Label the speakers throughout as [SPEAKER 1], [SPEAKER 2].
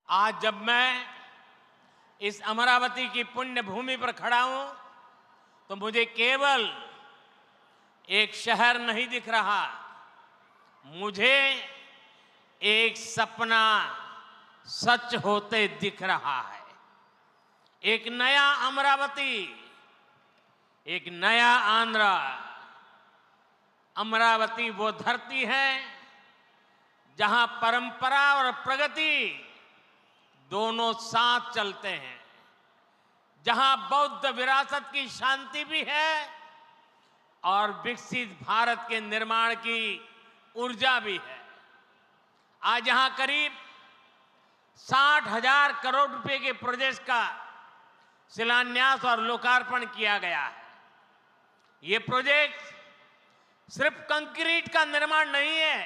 [SPEAKER 1] आज जब मैं इस अमरावती की पुण्य भूमि पर खड़ा हूं तो मुझे केवल एक शहर नहीं दिख रहा, मुझे एक सपना सच होते दिख रहा है। एक नया अमरावती, एक नया आंध्र। अमरावती वो धरती है जहां परंपरा और प्रगति दोनों साथ चलते हैं, जहां बौद्ध विरासत की शांति भी है और विकसित भारत के निर्माण की ऊर्जा भी है। आज यहां करीब 60,000 करोड़ रुपए के प्रोजेक्ट का शिलान्यास और लोकार्पण किया गया है। ये प्रोजेक्ट सिर्फ कंक्रीट का निर्माण नहीं है,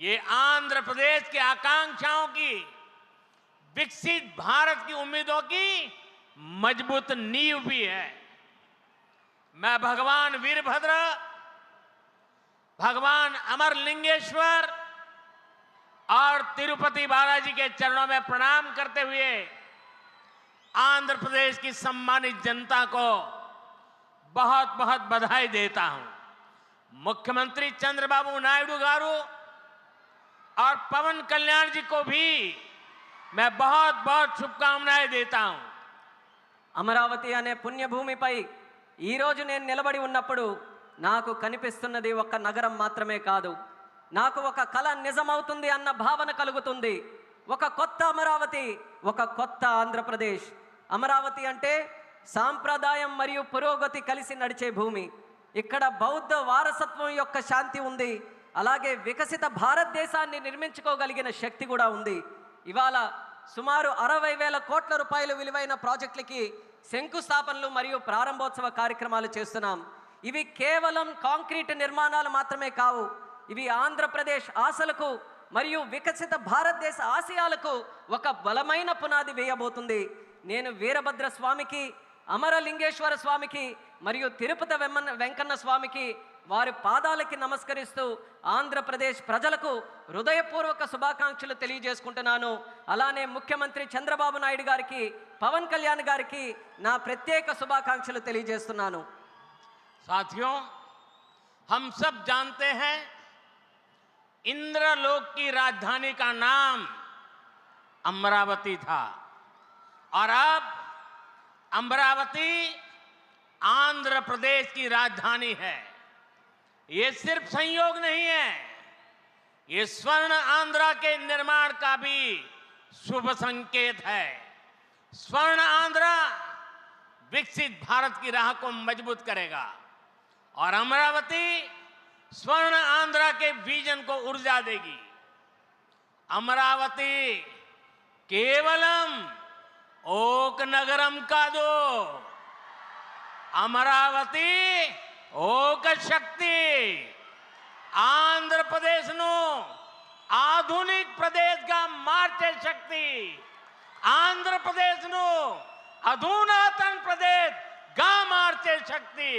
[SPEAKER 1] ये आंध्र प्रदेश के आकांक्षाओं की, विकसित भारत की उम्मीदों की मजबूत नींव भी है। मैं भगवान वीरभद्र, भगवान अमरलिंगेश्वर और तिरुपति बालाजी के चरणों में प्रणाम करते हुए आंध्र प्रदेश की सम्मानित जनता को बहुत बहुत बधाई देता हूं। मुख्यमंत्री चंद्रबाबू नायडू गारू और पवन कल्याण जी को भी मैं बहुत बहुत शुभकामनाएं देता हूं।
[SPEAKER 2] అమరావతి అనే పుణ్యభూమిపై ఈరోజు నేను నిలబడి ఉన్నప్పుడు నాకు కనిపిస్తున్నది ఒక నగరం మాత్రమే కాదు, నాకు ఒక కళ నిజమవుతుంది అన్న భావన కలుగుతుంది. ఒక కొత్త అమరావతి, ఒక కొత్త ఆంధ్రప్రదేశ్. అమరావతి అంటే సాంప్రదాయం మరియు పురోగతి కలిసి నడిచే భూమి. ఇక్కడ బౌద్ధ వారసత్వం యొక్క శాంతి ఉంది, అలాగే వికసిత భారతదేశాన్ని నిర్మించుకోగలిగిన శక్తి కూడా ఉంది. ఇవాళ సుమారు 60,000 కోట్ల రూపాయలు విలువైన ప్రాజెక్టులకి శంకుస్థాపనలు మరియు ప్రారంభోత్సవ కార్యక్రమాలు చేస్తున్నాం. ఇవి కేవలం కాంక్రీట్ నిర్మాణాలు మాత్రమే కావు, ఇవి ఆంధ్రప్రదేశ్ ఆశలకు మరియు వికసిత భారతదేశ ఆశయాలకు ఒక బలమైన పునాది వేయబోతుంది. నేను వీరభద్ర స్వామికి, అమరలింగేశ్వర స్వామికి మరియు తిరుపతి వెంకన్న స్వామికి వారి పాదాలకి నమస్కరిస్తూ ఆంధ్రప్రదేశ్ ప్రజలకు హృదయపూర్వక శుభాకాంక్షలు తెలియజేసుకుంటున్నాను. అలానే ముఖ్యమంత్రి చంద్రబాబు నాయుడు గారికి, పవన్ కళ్యాణ్ గారికి నా ప్రత్యేక శుభాకాంక్షలు తెలియజేస్తున్నాను.
[SPEAKER 1] साथियों, हम सब जानते हैं इंद्रलोक की राजधानी का नाम अमरावती था और अब अमरावती आंध्र प्रदेश की राजधानी है। ये सिर्फ संयोग नहीं है, ये स्वर्ण आंध्रा के निर्माण का भी शुभ संकेत है। स्वर्ण आंध्रा विकसित भारत की राह को मजबूत करेगा और अमरावती स्वर्ण आंध्रा के विजन को ऊर्जा देगी। अमरावती केवलम ओक नगरम का दो, अमरावती ओक शक्ति आंध्र प्रदेश नो आधुनिक प्रदेश का मार्चे शक्ति आंध्र प्रदेश नो अधुनातन प्रदेश गा मार्चे शक्ति।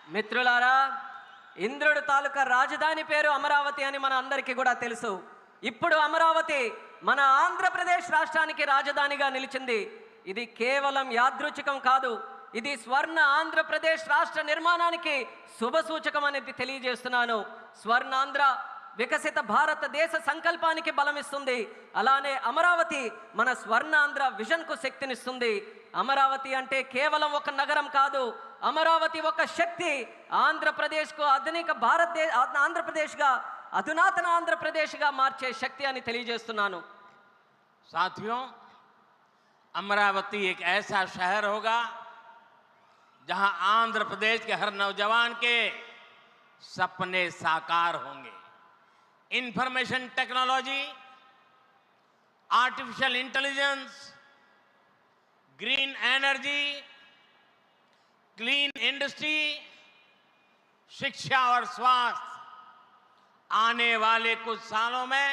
[SPEAKER 2] మిత్రులారా, ఇంద్రుడి తాలూకా రాజధాని పేరు అమరావతి అని మన అందరికీ కూడా తెలుసు. ఇప్పుడు అమరావతి మన ఆంధ్రప్రదేశ్ రాష్ట్రానికి రాజధానిగా నిలిచింది. ఇది కేవలం యాదృచ్ఛికం కాదు, ఇది స్వర్ణ ఆంధ్రప్రదేశ్ రాష్ట్ర నిర్మాణానికి శుభ సూచకం అనేది తెలియజేస్తున్నాను. స్వర్ణాంధ్ర వికసిత భారతదేశ సంకల్పానికి బలమిస్తుంది. అలానే అమరావతి మన స్వర్ణాంధ్ర విజన్కు శక్తినిస్తుంది. అమరావతి అంటే కేవలం ఒక నగరం కాదు, అమరావతి ఒక శక్తి. ఆంధ్రప్రదేశ్కు ఆంధ్రప్రదేశ్గా అధునాతన ఆంధ్రప్రదేశ్గా మార్చే శక్తి అని తెలియజేస్తున్నాను.
[SPEAKER 1] साथियों, अमरावती एक ऐसा शहर होगा जहां आंध्र प्रदेश के हर नौजवान के सपने साकार होंगे। Information technology, artificial intelligence, green energy, clean industry, शिक्षा और स्वास्थ्य, आने वाले कुछ सालों में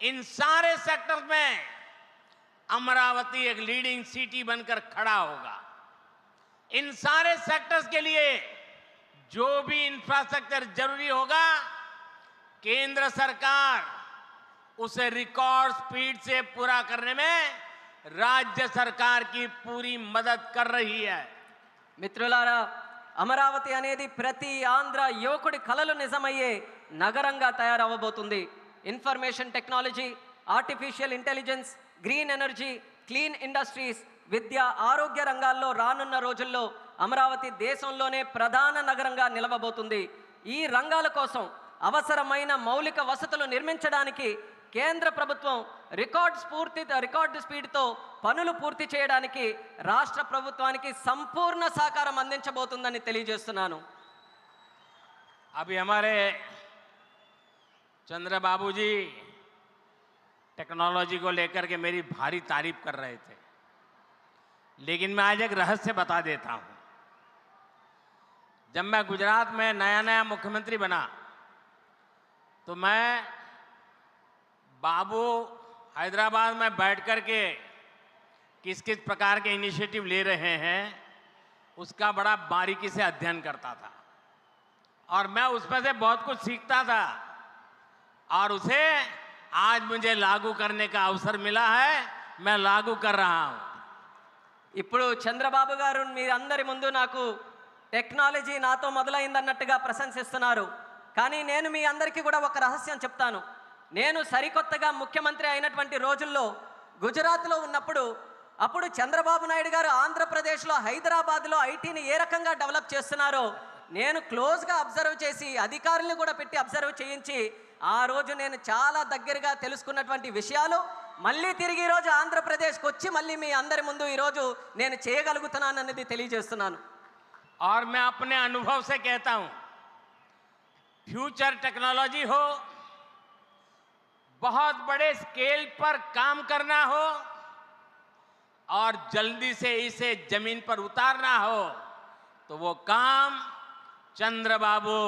[SPEAKER 1] इन सारे सेक्टर्स में अमरावती एक लीडिंग सिटी बनकर खड़ा होगा। इन सारे सेक्टर्स के लिए जो भी इंफ्रास्ट्रक्चर जरूरी होगा, केंद्र सरकार उसे रिकॉर्ड स्पीड से पूरा करने में राज्य सरकार की पूरी मदद कर रही है।
[SPEAKER 2] మిత్రులారా, అమరావతి అనేది ప్రతి ఆంధ్ర యువకుడి కలలు నిజమయ్యే నగరంగా తయారవబోతుంది. Information technology, artificial intelligence, green energy, clean industries, విద్య, ఆరోగ్య రంగాల్లో రానున్న రోజుల్లో అమరావతి దేశంలోనే ప్రధాన నగరంగా నిలవబోతుంది. ఈ రంగాల కోసం అవసరమైన మౌలిక వసతులు నిర్మించడానికి కేంద్ర ప్రభుత్వం రికార్డు స్పీడ్తో పనులు పూర్తి చేయడానికి రాష్ట్ర ప్రభుత్వానికి సంపూర్ణ సహకారం అందించబోతుందని తెలియజేస్తున్నాను.
[SPEAKER 1] अभी हमारे चंद्रबाबू जी टेक्नोलॉजी को लेकर के मेरी भारी तारीफ कर रहे थे, लेकिन मैं आज एक रहस्य बता देता हूं। जब मैं गुजरात में नया मुख्यमंत्री बना तो मैं बाबू हैदराबाद में बैठ कर के किस किस प्रकार के इनिशिएटिव ले रहे हैं उसका बड़ा बारीकी से अध्ययन करता था और मैं उसमें से बहुत कुछ सीखता था और उसे आज मुझे लागू करने का अवसर मिला है, मैं लागू कर रहा हूं।
[SPEAKER 2] ఇప్పుడు చంద్రబాబు గారు మీ అందరి ముందు నాకు టెక్నాలజీ నాతో మొదలైందన్నట్టుగా ప్రశంసిస్తున్నారు. కానీ నేను మీ అందరికీ కూడా ఒక రహస్యం చెప్తాను. నేను సరికొత్తగా ముఖ్యమంత్రి అయినటువంటి రోజుల్లో గుజరాత్లో ఉన్నప్పుడు అప్పుడు చంద్రబాబు నాయుడు గారు ఆంధ్రప్రదేశ్లో హైదరాబాద్లో ఐటీని ఏ రకంగా డెవలప్ చేస్తున్నారో నేను క్లోజ్గా అబ్జర్వ్ చేసి అధికారులను కూడా పెట్టి అబ్జర్వ్ చేయించి ఆ రోజు నేను చాలా దగ్గరగా తెలుసుకున్నటువంటి విషయాలు మళ్ళీ తిరిగి ఈరోజు ఆంధ్రప్రదేశ్కి వచ్చి మళ్ళీ మీ అందరి ముందు ఈరోజు నేను చేయగలుగుతున్నాను అనేది తెలియజేస్తున్నాను.
[SPEAKER 1] और मैं अपने अनुभव से कहता हूं, फ्यूचर टेक्नोलॉजी हो, बहुत बड़े स्केल पर काम करना हो और जल्दी से इसे जमीन पर उतारना हो तो वो काम चंद्रबाबू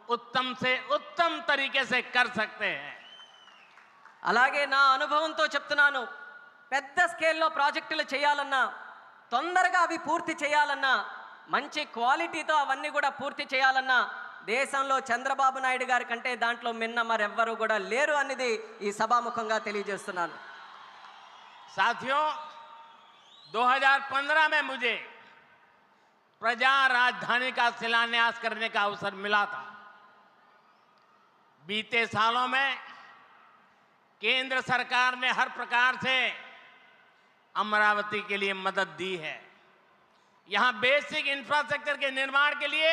[SPEAKER 1] उत्तम से उत्तम तरीके से कर सकते हैं.
[SPEAKER 2] అలాగే నా అనుభవంతో చెప్తున్నాను, పెద్ద స్కేల్లో ప్రాజెక్టులు చేయాలన్నా తొందరగా అవి పూర్తి చేయాలన్నా మంచి క్వాలిటీతో అవన్నీ కూడా పూర్తి చేయాలన్నా దేశంలో చంద్రబాబు నాయుడు గారి కంటే దాంట్లో మిన్న మరెవ్వరూ కూడా లేరు అనేది ఈ సభాముఖంగా తెలియజేస్తున్నాను.
[SPEAKER 1] साथियों, 2015 में मुझे प्रजा राजधानी का शिलान्यास करने का अवसर मिला था. बीते सालों में केंद्र सरकार ने हर प्रकार से अमरावती के लिए मदद दी है. यहां बेसिक इंफ्रास्ट्रक्चर के निर्माण के लिए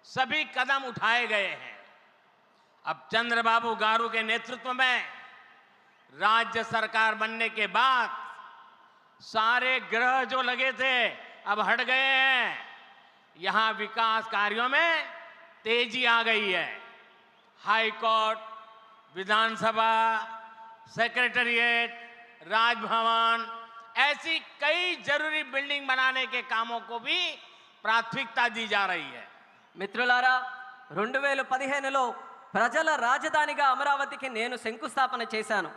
[SPEAKER 1] सभी कदम उठाए गए हैं. अब चंद्रबाबू गारू के नेतृत्व में राज्य सरकार बनने के बाद सारे ग्रह जो लगे थे अब हट गए हैं. यहां विकास कार्यों में तेजी आ गई है. हाई कोर्ट, विधानसभा, सेक्रेटेरिएट, राजभवन, ऐसी कई जरूरी बिल्डिंग बनाने के कामों को भी प्राथमिकता दी जा रही है.
[SPEAKER 2] మిత్రులారా, 2015లో ప్రజల రాజధానిగా అమరావతికి నేను శంకుస్థాపన చేశాను.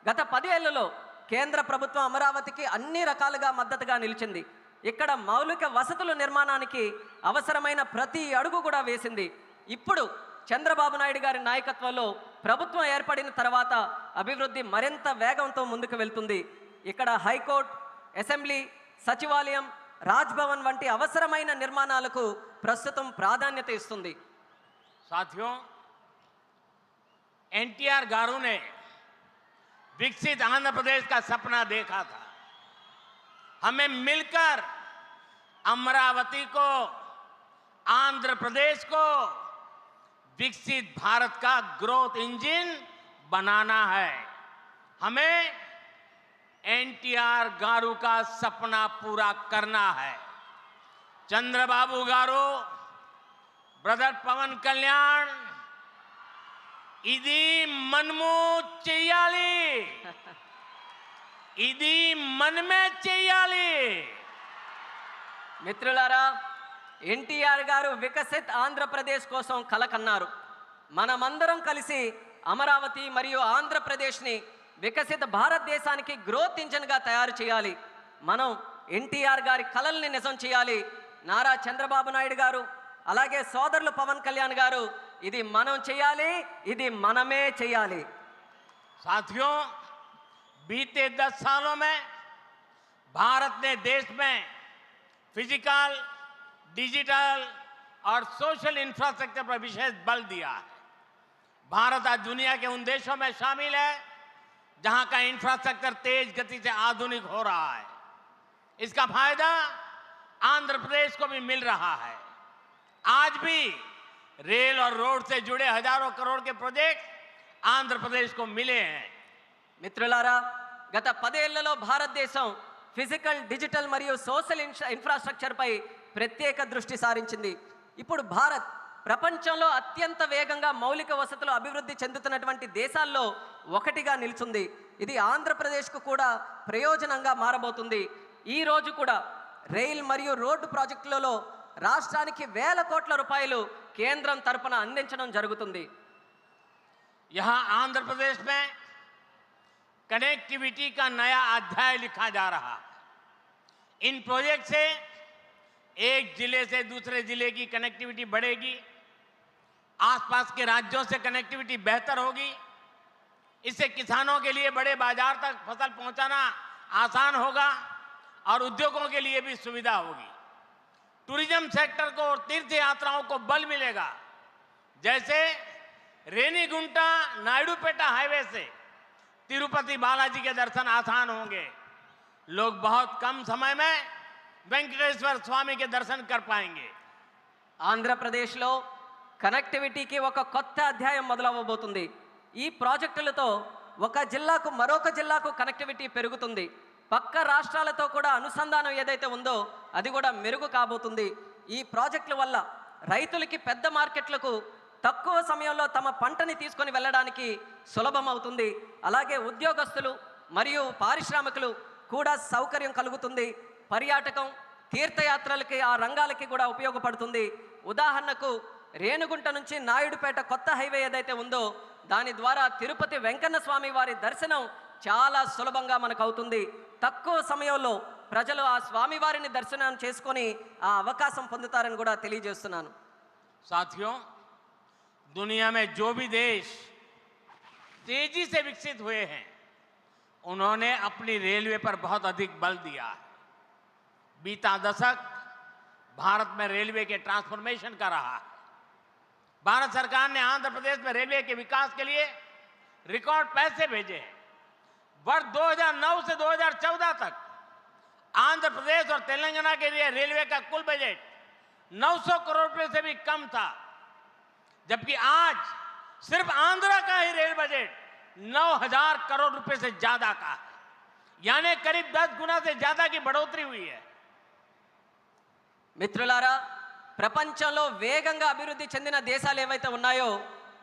[SPEAKER 2] గత 10 ఏళ్లలో కేంద్ర ప్రభుత్వం అమరావతికి అన్ని రకాలుగా మద్దతుగా నిలిచింది. ఇక్కడ మౌలిక వసతుల నిర్మాణానికి అవసరమైన ప్రతి అడుగు కూడా వేసింది. ఇప్పుడు చంద్రబాబు నాయుడు గారి నాయకత్వంలో ప్రభుత్వం ఏర్పడిన తర్వాత అభివృద్ధి మరింత వేగంతో ముందుకు వెళ్తుంది. ఇక్కడ హైకోర్టు, అసెంబ్లీ, సచివాలయం, రాజ్భవన్ వంటి అవసరమైన నిర్మాణాలకు ప్రస్తుతం ప్రాధాన్యత ఇస్తుంది.
[SPEAKER 1] साथियों, एनटीआर गारू ने विकसित आंध्र प्रदेश का सपना देखा था. हमें मिलकर अमरावती को, आंध्र प्रदेश को विकसित भारत का ग्रोथ इंजन बनाना है. हमें एनटीआर गारू का सपना पूरा करना है. चंद्रबाबू गारू, ब्रदर पवन कल्याण, इदी मनमू చెయ్యాలి, ఇది మనమే చెయ్యాలి.
[SPEAKER 2] మిత్రులారా, ఎన్టీఆర్ గారు వికసిత్ ఆంధ్రప్రదేశ్ కోసం కల కన్నారు. మనమందరం కలిసి అమరావతి మరియు ఆంధ్రప్రదేశ్ని వికసిత భారతదేశానికి గ్రోత్ ఇంజన్గా తయారు చేయాలి. మనం ఎన్టీఆర్ గారి కలల్ని నిజం చేయాలి. నారా చంద్రబాబు నాయుడు గారు అలాగే సోదరులు పవన్ కళ్యాణ్ గారు ఇది మనం చేయాలి, ఇది మనమే చేయాలి.
[SPEAKER 1] साथियों, बीते 10 सालों में भारत ने देश में फिजिकल, डिजिटल और सोशल इंफ्रास्ट्रक्चर पर विशेष बल दिया है। भारत आज दुनिया के उन देशों में शामिल है जहां का इंफ्रास्ट्रक्चर तेज गति से आधुनिक हो रहा है। इसका फायदा आंध्र प्रदेश को भी मिल रहा है। आज भी रेल और रोड से जुड़े हजारों करोड़ के प्रोजेक्ट आंध्र प्रदेश को मिले हैं।
[SPEAKER 2] మిత్రులారా, గత 10 ఏళ్లలో భారతదేశం ఫిజికల్, డిజిటల్ మరియు సోషల్ ఇన్ఫ్రాస్ట్రక్చర్ పై ప్రత్యేక దృష్టి సారించింది. ఇప్పుడు భారత్ ప్రపంచంలో అత్యంత వేగంగా మౌలిక వసతులు అభివృద్ధి చెందుతున్నటువంటి దేశాల్లో ఒకటిగా నిలుచుంది. ఇది ఆంధ్రప్రదేశ్కు కూడా ప్రయోజనంగా మారబోతుంది. ఈ రోజు కూడా రైల్ మరియు రోడ్డు ప్రాజెక్టులలో రాష్ట్రానికి వేల కోట్ల రూపాయలు కేంద్రం తరపున అందించడం జరుగుతుంది.
[SPEAKER 1] यहाँ आंध्र प्रदेश में कनेक्टिविटी का नया अध्याय लिखा जा रहा है। इन प्रोजेक्ट से एक जिले से दूसरे जिले की कनेक्टिविटी बढ़ेगी, आसपास के राज्यों से कनेक्टिविटी बेहतर होगी। इससे किसानों के लिए बड़े बाजार तक फसल पहुंचाना आसान होगा और उद्योगों के लिए भी सुविधा होगी। टूरिज्म सेक्टर को और तीर्थ यात्राओं को बल मिलेगा। जैसे रेनीगुंटा नायडूपेटा हाईवे से तिरुपति बालाजी के दर्शन आसान होंगे। लोग बहुत कम समय में వెంకటేశ్వర స్వామికి దర్శనం कर पाएंगे।
[SPEAKER 2] ఆంధ్రప్రదేశ్లో కనెక్టివిటీకి ఒక కొత్త అధ్యాయం మొదలవబోతుంది. ఈ ప్రాజెక్టులతో ఒక జిల్లాకు మరొక జిల్లాకు కనెక్టివిటీ పెరుగుతుంది. పక్క రాష్ట్రాలతో కూడా అనుసంధానం ఏదైతే ఉందో అది కూడా మెరుగు కాబోతుంది. ఈ ప్రాజెక్టుల వల్ల రైతులకి పెద్ద మార్కెట్లకు తక్కువ సమయంలో తమ పంటని తీసుకొని వెళ్ళడానికి సులభం అవుతుంది. అలాగే ఉద్యోగస్తులు మరియు పారిశ్రామికులు కూడా సౌకర్యం కలుగుతుంది. పర్యాటకం, తీర్థయాత్రలకి ఆ రంగాలకి కూడా ఉపయోగపడుతుంది. ఉదాహరణకు రేణుగుంట నుంచి నాయుడుపేట కొత్త హైవే ఏదైతే ఉందో దాని ద్వారా తిరుపతి వెంకన్న స్వామి వారి దర్శనం చాలా సులభంగా మనకు అవుతుంది. తక్కువ సమయంలో ప్రజలు ఆ స్వామివారిని దర్శనం చేసుకొని ఆ అవకాశం పొందుతారని కూడా తెలియజేస్తున్నాను.
[SPEAKER 1] साथियों, दुनिया में जो भी देश तेजी से विकसित हुए हैं उन्होंने अपनी रेलवे पर बहुत अधिक बल दिया है। बीता दशक भारत में रेलवे के ट्रांसफॉर्मेशन का रहा है। भारत सरकार ने आंध्र प्रदेश में रेलवे के विकास के लिए रिकॉर्ड पैसे भेजे हैं। वर्ष 2009 से 2014 तक आंध्र प्रदेश और तेलंगाना के लिए रेलवे का कुल बजट 900 करोड़ रुपए से भी कम था, जबकि आज सिर्फ आंध्र का ही रेल बजट 9000 करोड़ रुपए से ज्यादा का है। यानी करीब 10 गुना से ज्यादा की बढ़ोतरी हुई है।
[SPEAKER 2] మిత్రులారా, ప్రపంచంలో వేగంగా అభివృద్ధి చెందిన దేశాలు ఏవైతే ఉన్నాయో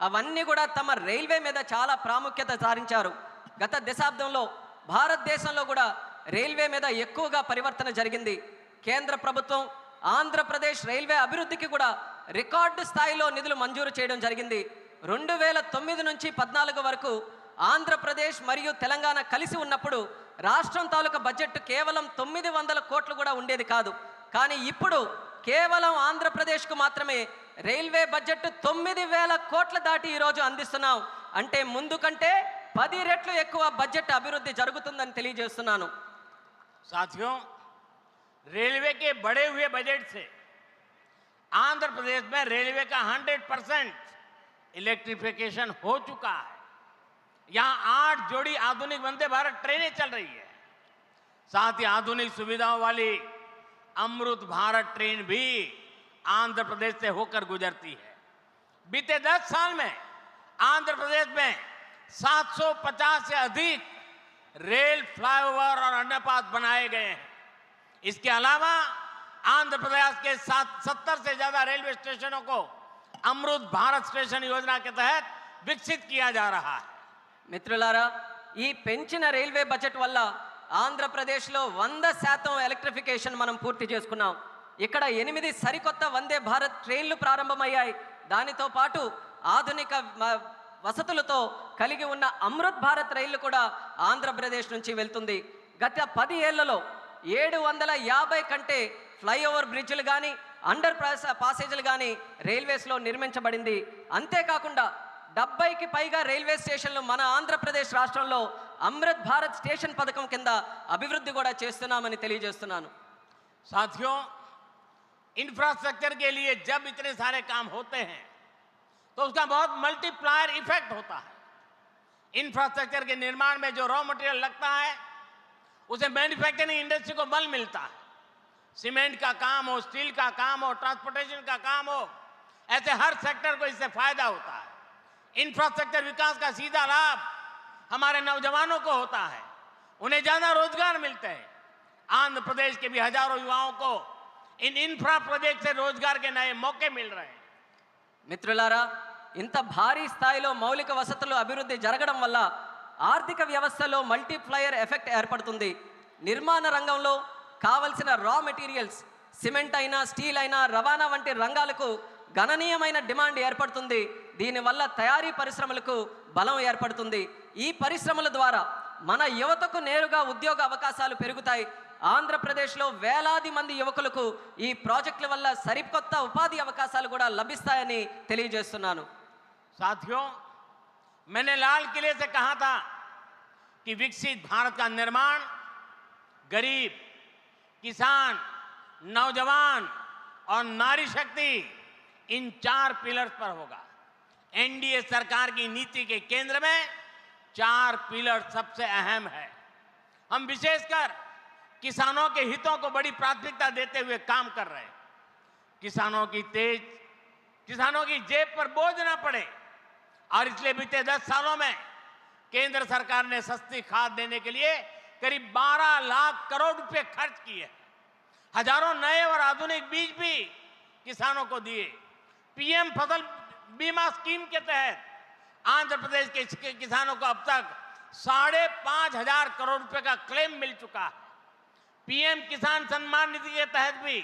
[SPEAKER 2] అవన్నీ కూడా తమ రైల్వే మీద చాలా ప్రాముఖ్యత సారించారు. గత దశాబ్దంలో భారతదేశంలో కూడా రైల్వే మీద ఎక్కువగా పరివర్తన జరిగింది. కేంద్ర ప్రభుత్వం ఆంధ్రప్రదేశ్ రైల్వే అభివృద్ధికి కూడా రికార్డు స్థాయిలో నిధులు మంజూరు చేయడం జరిగింది. 2009 నుంచి 14 వరకు ఆంధ్రప్రదేశ్ మరియు తెలంగాణ కలిసి ఉన్నప్పుడు రాష్ట్రం తాలూకా బడ్జెట్ కేవలం 900 కోట్లు కూడా ఉండేది కాదు. కానీ ఇప్పుడు కేవలం ఆంధ్రప్రదేశ్కు మాత్రమే రైల్వే బడ్జెట్ 9000 కోట్ల దాటి ఈరోజు అందిస్తున్నాం. అంటే ముందు కంటే 10 రెట్లు ఎక్కువ బడ్జెట్ అభివృద్ధి జరుగుతుందని తెలియజేస్తున్నాను.
[SPEAKER 1] साथियों, रेलवे के बढ़े हुए बजट से आंध्र प्रदेश में रेलवे का 100% इलेक्ट्रिफिकेशन हो चुका है। यहाँ 8 जोड़ी आधुनिक वंदे भारत ट्रेनें चल रही है। साथ ही आधुनिक सुविधाओं वाली अमृत भारत ट्रेन भी आंध्र प्रदेश से होकर गुजरती है। बीते 10 साल में आंध्र प्रदेश में 750 से अधिक रेल, फ्लाईओवर और अंडरपास बनाए गए हैं। इसके अलावा आंध्र प्रदेश के 70 से ज्यादा रेलवे स्टेशनों को अमृत भारत स्टेशन योजना के तहत विकसित किया जा रहा है।
[SPEAKER 2] మిత్రులారా, ఈ పెంచిన రైల్వే బడ్జెట్ వల్ల ఆంధ్రప్రదేశ్లో 100% ఎలక్ట్రిఫికేషన్ మనం పూర్తి చేసుకున్నాం. ఇక్కడ 8 సరికొత్త వందే భారత్ ట్రైన్లు ప్రారంభమయ్యాయి. దానితో పాటు ఆధునిక వసతులతో కలిగి ఉన్న అమృత్ భారత్ రైళ్లు కూడా ఆంధ్రప్రదేశ్ నుంచి వెళ్తుంది. గత 10 ఏళ్లలో 750 కంటే ఫ్లైఓవర్ బ్రిడ్జ్లు కానీ అండర్ పాసేజీలు కానీ రైల్వేస్లో నిర్మించబడింది. అంతేకాకుండా 70కి పైగా రైల్వే స్టేషన్లు మన ఆంధ్రప్రదేశ్ రాష్ట్రంలో అమృత్ భారత్ స్టేషన్ పథకం కింద అభివృద్ధి కూడా చేస్తున్నామని తెలియజేస్తున్నాను.
[SPEAKER 1] साथियों, इंफ्रास्ट्रक्चर के लिए जब इतने सारे काम होते हैं तो उसका बहुत मल्टीप्लायर इफेक्ट होता है. इंफ्रास्ट्रक्चर के निर्माण में जो रॉ मटेरियल लगता है उसे मैन्युफैक्चरिंग इंडस्ट्री को बल मिलता है. सीमेंट का काम हो, स्टील का काम हो, ट्रांसपोर्टेशन का काम हो, ऐसे हर सेक्टर को इससे फायदा होता है. इंफ्रास्ट्रक्चर विकास का सीधा लाभ हमारे नौजवानों को होता है, उन्हें ज्यादा रोजगार मिलते हैं. आंध्र प्रदेश के भी हजारों युवाओं को इन इंफ्रा प्रोजेक्ट से रोजगार के नए मौके मिल रहे हैं.
[SPEAKER 2] మిత్రులారా, ఇంత భారీ స్థాయిలో మౌలిక వసతులు అభివృద్ధి జరగడం వల్ల ఆర్థిక వ్యవస్థలో మల్టీప్లయర్ ఎఫెక్ట్ ఏర్పడుతుంది. నిర్మాణ రంగంలో కావలసిన రా మెటీరియల్స్, సిమెంట్ అయినా, స్టీల్ అయినా, రవాణా వంటి రంగాలకు గణనీయమైన డిమాండ్ ఏర్పడుతుంది. దీనివల్ల తయారీ పరిశ్రమలకు బలం ఏర్పడుతుంది. ఈ పరిశ్రమల ద్వారా మన యువతకు నేరుగా ఉద్యోగ అవకాశాలు పెరుగుతాయి. ఆంధ్రప్రదేశ్లో వేలాది మంది యువకులకు ఈ ప్రాజెక్టుల వల్ల సరికొత్త ఉపాధి అవకాశాలు కూడా లభిస్తాయని తెలియజేస్తున్నాను.
[SPEAKER 1] साथियों, मैंने लाल किले से कहा था कि विकसित भारत का निर्माण गरीब, किसान, नौजवान और नारी शक्ति इन 4 पिलर्स पर होगा. एनडीए सरकार की नीति के केंद्र में 4 पिलर सबसे अहम है. हम विशेषकर किसानों के हितों को बड़ी प्राथमिकता देते हुए काम कर रहे हैं. किसानों की जेब पर बोझ ना पड़े और इसलिए बीते 10 सालों में केंद्र सरकार ने सस्ती खाद देने के लिए करीब 12 लाख करोड़ रुपए खर्च किए. हजारों नए और आधुनिक बीज भी किसानों को दिए. पीएम फसल बीमा स्कीम के तहत आंध्र प्रदेश के किसानों को अब तक 5,500 करोड़ रुपए का क्लेम मिल चुका है. पीएम किसान सम्मान निधि के तहत भी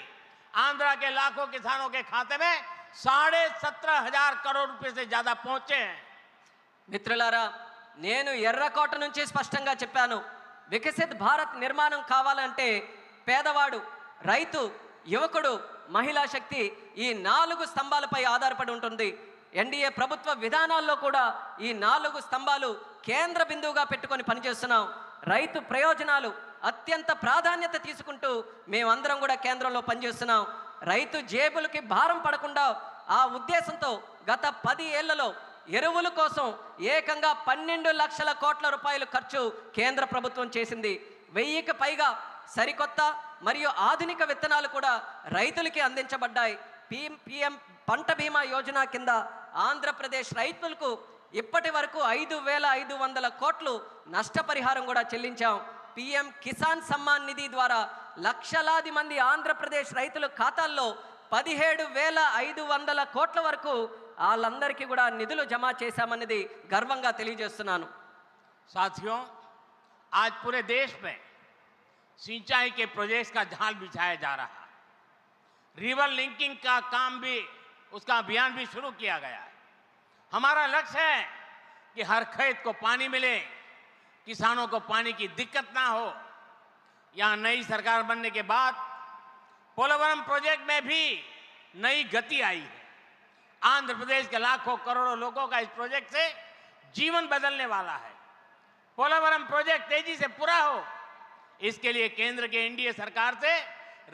[SPEAKER 1] आंध्रा के लाखों किसानों के खाते में 17,500 करोड़ रुपए से ज्यादा पहुंचे हैं.
[SPEAKER 2] మిత్రులారా, నేను ఎర్రకోట నుంచి స్పష్టంగా చెప్పాను, వికసిత్ భారత్ నిర్మాణం కావాలంటే పేదవాడు, రైతు, యువకుడు, మహిళా శక్తి ఈ 4 స్తంభాలపై ఆధారపడి ఉంటుంది. ఎన్డీఏ ప్రభుత్వ విధానాల్లో కూడా ఈ 4 స్తంభాలు కేంద్ర బిందువుగా పెట్టుకొని పనిచేస్తున్నాం. రైతు ప్రయోజనాలు అత్యంత ప్రాధాన్యత తీసుకుంటూ మేమందరం కూడా కేంద్రంలో పనిచేస్తున్నాం. రైతు జేబులకి భారం పడకుండా ఆ ఉద్దేశంతో గత 10 ఏళ్లలో ఎరువుల కోసం ఏకంగా 12 లక్షల కోట్ల రూపాయలు ఖర్చు కేంద్ర ప్రభుత్వం చేసింది. 1000కి పైగా సరికొత్త మరియు ఆధునిక విత్తనాలు కూడా రైతులకి అందించబడ్డాయి. పీఎం పంట బీమా యోజన కింద ఆంధ్రప్రదేశ్ రైతులకు ఇప్పటి వరకు 5,500 కోట్లు నష్టపరిహారం కూడా చెల్లించాం. పీఎం కిసాన్ సమ్మాన్ నిధి ద్వారా లక్షలాది మంది ఆంధ్రప్రదేశ్ రైతుల ఖాతాల్లో 17,500 కోట్ల వరకు వాళ్ళందరికీ కూడా నిధులు జమ చేశామన్నది గర్వంగా తెలియజేస్తున్నాను.
[SPEAKER 1] साथियों, आज पूरे देश में सिंचाई के प्रोजेक्ट्स का जाल बिछाया जा रहा है. रिवर लिंकिंग का काम भी, उसका अभियान भी शुरू किया गया है. हमारा लक्ष्य है कि हर खेत को पानी मिले, किसानों को पानी की दिक्कत ना हो. यहां नई सरकार बनने के बाद पोलवरम प्रोजेक्ट में भी नई गति आई है. आंध्र प्रदेश के लाखों करोड़ों लोगों का इस प्रोजेक्ट से जीवन बदलने वाला है. पोलवरम प्रोजेक्ट तेजी से पूरा हो, इसके लिए केंद्र के एनडीए सरकार से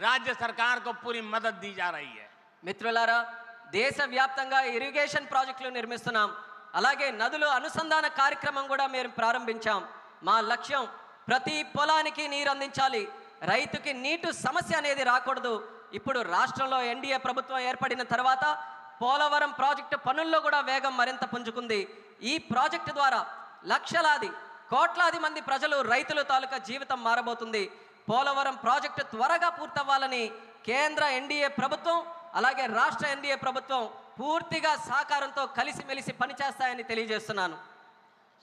[SPEAKER 1] राज्य सरकार को पूरी मदद दी जा रही है.
[SPEAKER 2] మిత్రులారా, దేశవ్యాప్తంగా ఇరిగేషన్ ప్రాజెక్టులు నిర్మిస్తున్నాం. అలాగే నదుల అనుసంధాన కార్యక్రమం కూడా మేము ప్రారంభించాం. మా లక్ష్యం ప్రతి పొలానికి నీరు అందించాలి, రైతుకి నీటి సమస్య అనేది రాకూడదు. ఇప్పుడు రాష్ట్రంలో ఎన్డీఏ ప్రభుత్వం ఏర్పడిన తర్వాత పోలవరం ప్రాజెక్టు పనుల్లో కూడా వేగం మరింత పుంజుకుంది. ఈ ప్రాజెక్టు ద్వారా లక్షలాది కోట్లాది మంది ప్రజలు, రైతుల తాలూకా జీవితం మారబోతుంది. పోలవరం ప్రాజెక్టు త్వరగా పూర్తవ్వాలని కేంద్ర ఎన్డీఏ ప్రభుత్వం అలాగే రాష్ట్ర ఎన్డీఏ ప్రభుత్వం పూర్తిగా సహకారంతో కలిసిమెలిసి పనిచేస్తాయని తెలియజేస్తున్నాను.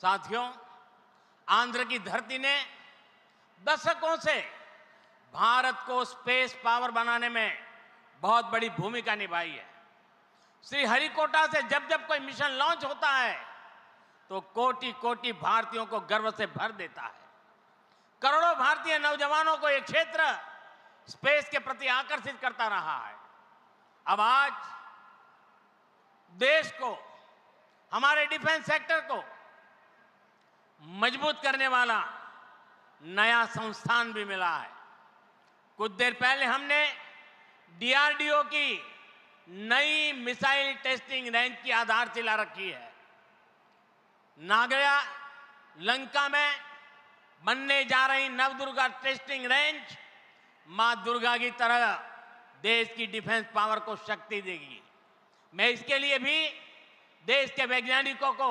[SPEAKER 1] साथियों, आंध्र की धरती ने दशकों से भारत को स्पेस पावर बनाने में बहुत बड़ी भूमिका निभाई है. श्रीहरिकोटा से जब जब कोई मिशन लॉन्च होता है तो कोटि कोटि भारतीयों को गर्व से भर देता है. करोड़ों भारतीय नौजवानों को यह क्षेत्र स्पेस के प्रति आकर्षित करता रहा है. अब आज देश को हमारे डिफेंस सेक्टर को मजबूत करने वाला नया संस्थान भी मिला है। कुछ देर पहले हमने डीआरडीओ की नई मिसाइल टेस्टिंग रेंज की आधारशिला रखी है। नागरा लंका में बनने जा रही नवदुर्गा टेस्टिंग रेंज मां दुर्गा की तरह देश की डिफेंस पावर को शक्ति देगी। मैं इसके लिए भी देश के वैज्ञानिकों को,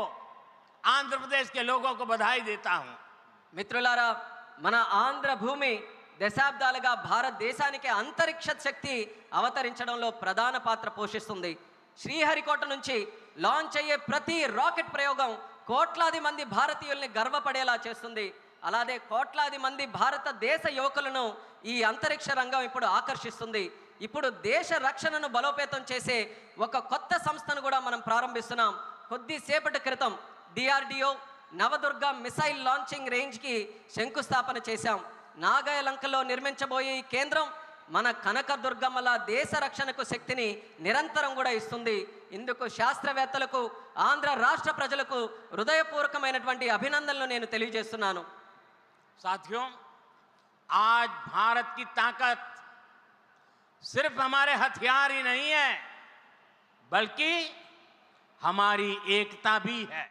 [SPEAKER 1] आंध्र प्रदेश के लोगों को बधाई देता हूं।
[SPEAKER 2] మిత్రులారా, మన ఆంధ్ర భూమి దశాబ్దాలుగా భారతదేశానికి అంతరిక్ష శక్తి అవతరించడంలో ప్రధాన పాత్ర పోషిస్తుంది. శ్రీహరికోట నుంచి లాంచ్ అయ్యే ప్రతి రాకెట్ ప్రయోగం కోట్లాది మంది భారతీయుల్ని గర్వపడేలా చేస్తుంది. అలాగే కోట్లాది మంది భారతదేశ యువకులను ఈ అంతరిక్ష రంగం ఇప్పుడు ఆకర్షిస్తుంది. ఇప్పుడు దేశ రక్షణను బలోపేతం చేసే ఒక కొత్త సంస్థను కూడా మనం ప్రారంభిస్తున్నాం. కొద్దిసేపటి క్రితం డిఆర్డిఓ నవదుర్గ మిసైల్ లాంచింగ్ రేంజ్కి శంకుస్థాపన చేశాం. నాగాయలంకలో నిర్మించబోయే ఈ కేంద్రం మన కనకదుర్గమ్మల దేశ రక్షణకు శక్తిని నిరంతరం కూడా ఇస్తుంది. ఇందుకు శాస్త్రవేత్తలకు, ఆంధ్ర రాష్ట్ర ప్రజలకు హృదయపూర్వకమైనటువంటి అభినందనలు నేను తెలియజేస్తున్నాను.
[SPEAKER 1] साथियों, आज भारत की ताकत सिर्फ हमारे हथियार ही नहीं है, बल्कि हमारी एकता भी है।